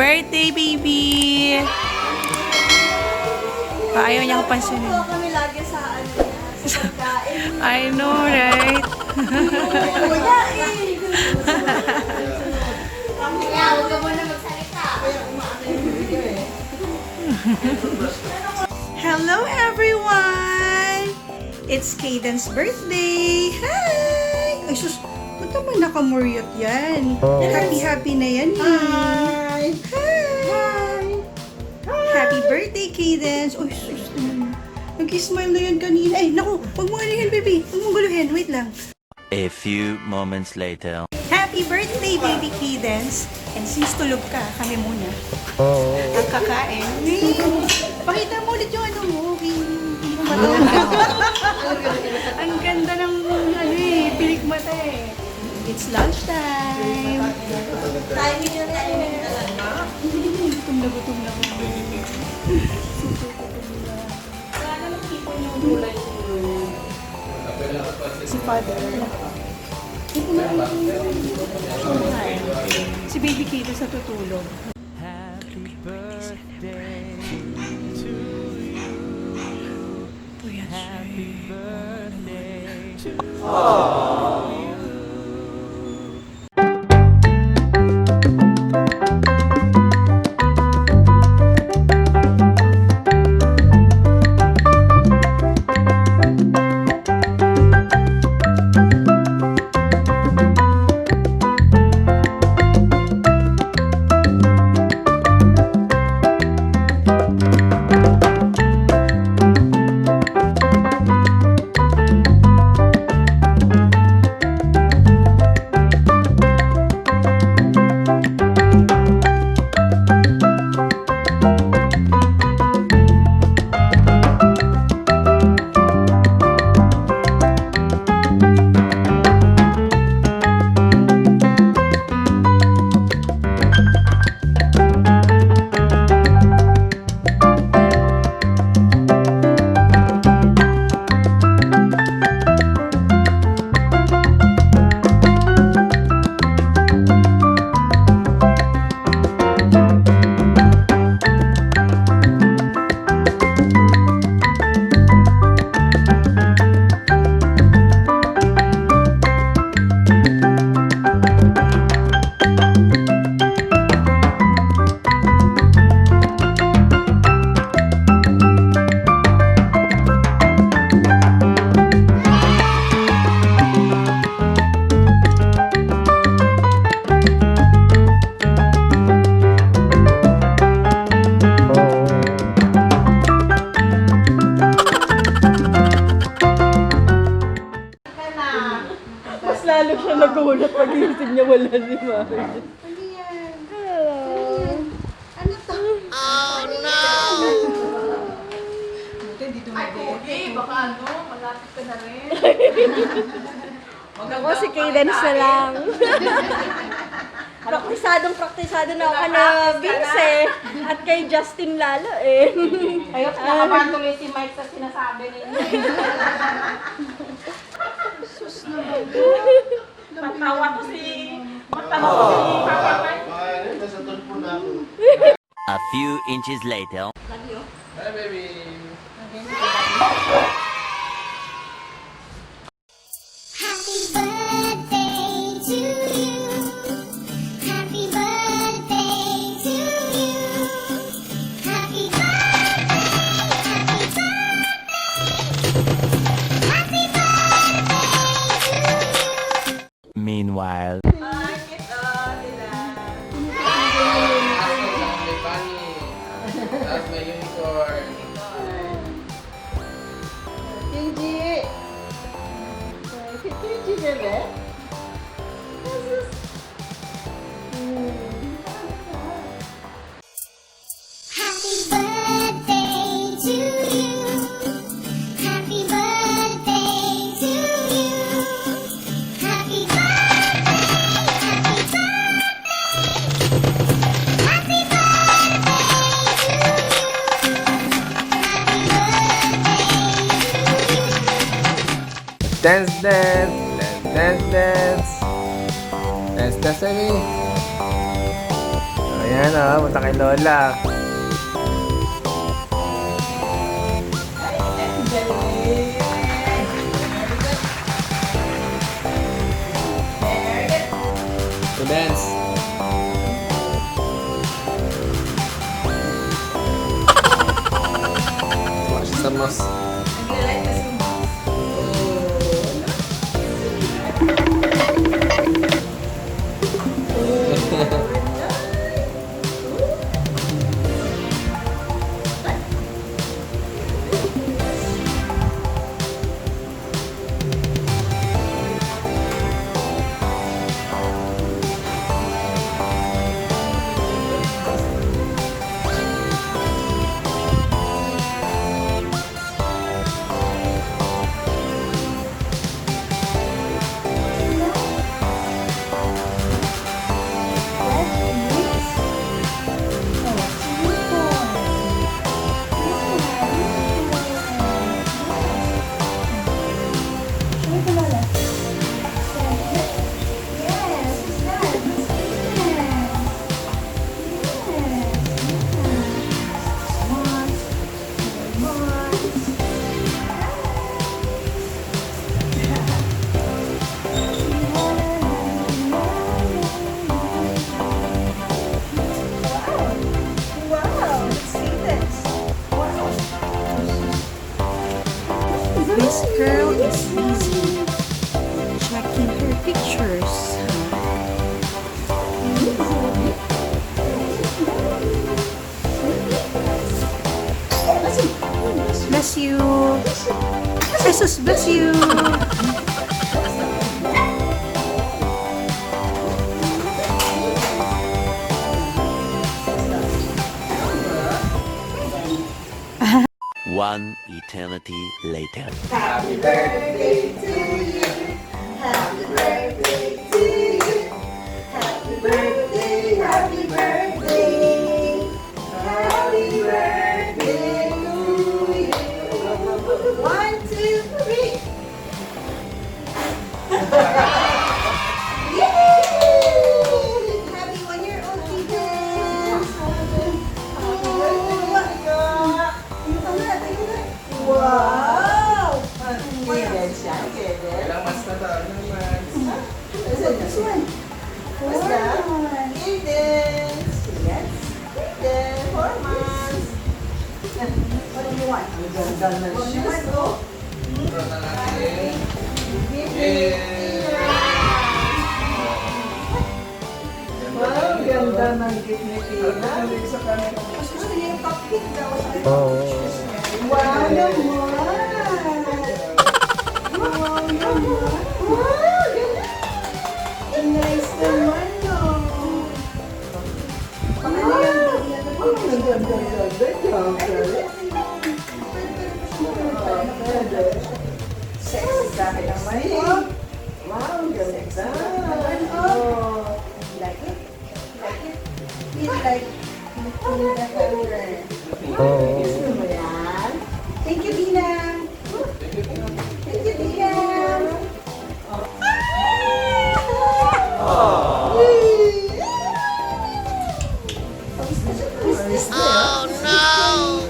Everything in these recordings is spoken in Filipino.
birthday, baby! Ayaw niya ko pansinin. Kami lagi sa pagkain. I know, right? Kaya, huwag ka muna magsalita. Hello, everyone! It's Cadence's birthday! Hi! Ay, sus! Ba't naman nakamuriot yan? Happy-happy na yan eh. Hi! Hi! Happy birthday, Cadence! Uy, sus naman. Nag-smile na yan kanina. Ay, naku! Huwag mo guluhin, baby! Huwag mo guluhin. Wait lang. A few moments later. Happy birthday, baby Cadence! And since tulog ka, kami muna. Ang kakain. Pakita mo ulit yung ano mo. Ang ganda ng ano eh, pilik mata eh. It's lunchtime. Timing yung timing talaga. Gutom na gutom na ako. Super gutom na. Wala naman people yung gulay si father. Si baby Kato sa tutulog. Happy birthday to you. Happy birthday to you. Lalo siya nagulat pag iisip niya wala si Mami. Ano yan? Hello. Ano to? Oh no! Ay, okay. Baka ano, malapit ka na rin. Ako si Cadence na lang. Praktisado na ako na Vince eh. At kay Justin lalo eh. Ayos, nakabahan tuloy si Mike sa sinasabi ninyo. Sus naman. Matawa ko si Papa Mike. A few inches later. Hi, baby. Happy birthday to you. Happy birthday to you. Happy birthday, happy birthday. Happy birthday to you. Meanwhile. That's my unicorn. Kinji! Kinji bebe? Happy birthday to you. Happy birthday to you. Happy birthday, happy birthday. Happy birthday to you. Happy birthday to you. Dance, dance, dance, dance, dance. Dance, dance, baby. Ayan o, punta kay Lola. To dance. Watch the mouse. This girl is busy checking her pictures. Bless you. Jesus bless you. One eternity later. Happy birthday to you. Happy birthday to you. Happy birthday, happy birthday. Happy birthday to you. 1, 2, 3. Yay! Happy 1-year-old Cadence. Wow! Ilang months na to? Ilang months? This one. What's that? Cadence. Yes. Cadence. 4 months. What do you want? What you want, go? Ito na natin. Wow, ganda ng gift ni Tina. Mas gusto niya yung cupcake daw. Oo. Wow naman! Wow naman! Wow! Ganda! Nice naman, no? Ano yan? Sexy ka naman. Wow, ganda. Oh, like it? Like it? Feel like you feel the color. Gusto mo yan? Thank you, Dina. Thank you, Dina. Oh no!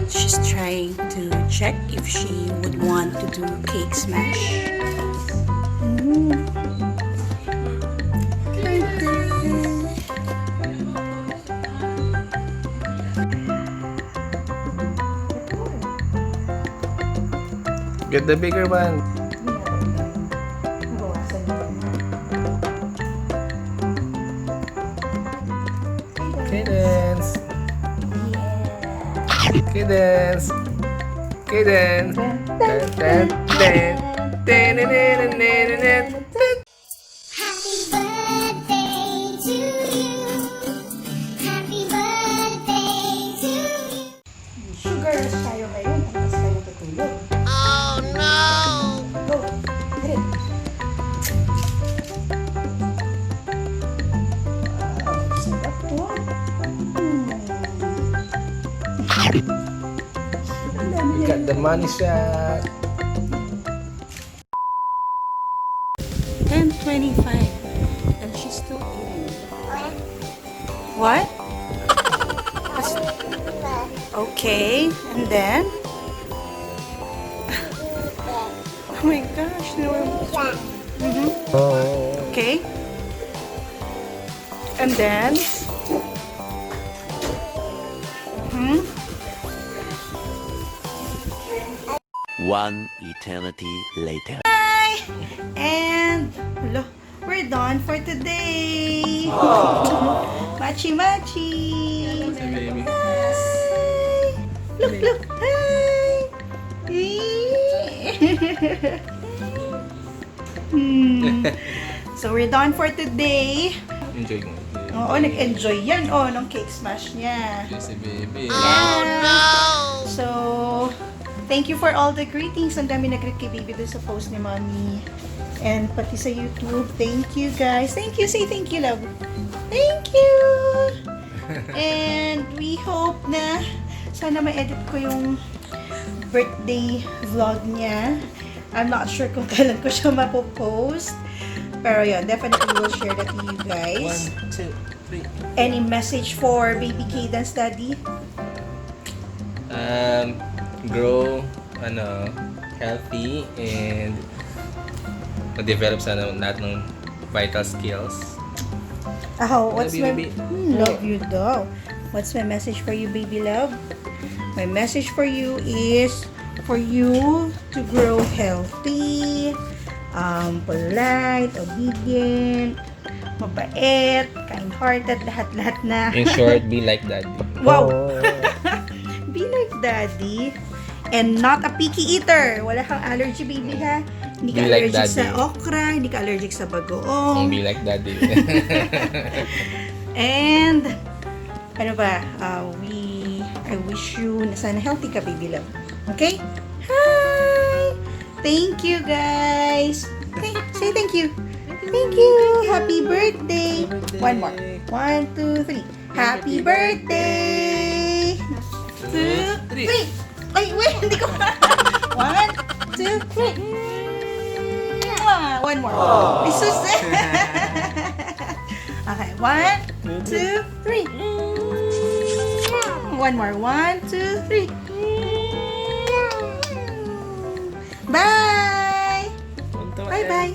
She's trying to check if she would want to do cake smash. Get the bigger one. Cadence. Cadence. Cadence. Dun, dun, dun. Dun, dun, dun, dun, dun, dun, dun. Happy birthday to you. Happy birthday to you. Sugar rush tayo ngayon. Tapos tayo tutulog. Oh no! Go. Hit it. Sarap po. We got the money shot. And to eat. What? Okay, and then? Oh my gosh, no. Okay. And then? One eternity later. And look, we're done for today. Machi machi. Baby. Hi. Look. Hi. So we're done for today. Enjoy mo. Oo, nag-enjoy yan. Oh, ng cake smash niya. Si baby. So, thank you for all the greetings. Ang dami nag-greet kay baby dun sa post ni mommy. And pati sa YouTube. Thank you guys. Thank you. Say thank you, love. Thank you. And we hope na sana ma-edit ko yung birthday vlog niya. I'm not sure kung kailan ko siya mapopost. Pero yun, definitely will share that to you guys. 1, 2, 3. Any message for Baby Cadence, Daddy? Grow, healthy and ma-develop sana lahat ng vital skills. Oh, what's Love you, my... baby. Love you daw. What's my message for you, baby love? My message for you is for you to grow healthy, polite, obedient, mabait, kind-hearted, lahat-lahat na. In short, be like daddy. Wow! Be like daddy. And not a picky eater. Wala kang allergy, baby, ha? Hindi ka Be like allergic sa daddy. okra, hindi ka allergic sa bagoong. Be like daddy. And, ano ba, I wish you na sana healthy ka, baby love. Okay? Hi! Thank you, guys. Okay, say thank you. Thank you. Happy birthday. One more. 1, 2, 3. Happy birthday. 2, 3. Ay, wait, hindi ko. 1, 2, 3. One more. This is it. Okay, 1, 2, 3. One more. 1, 2, 3. Bye. Bye-bye.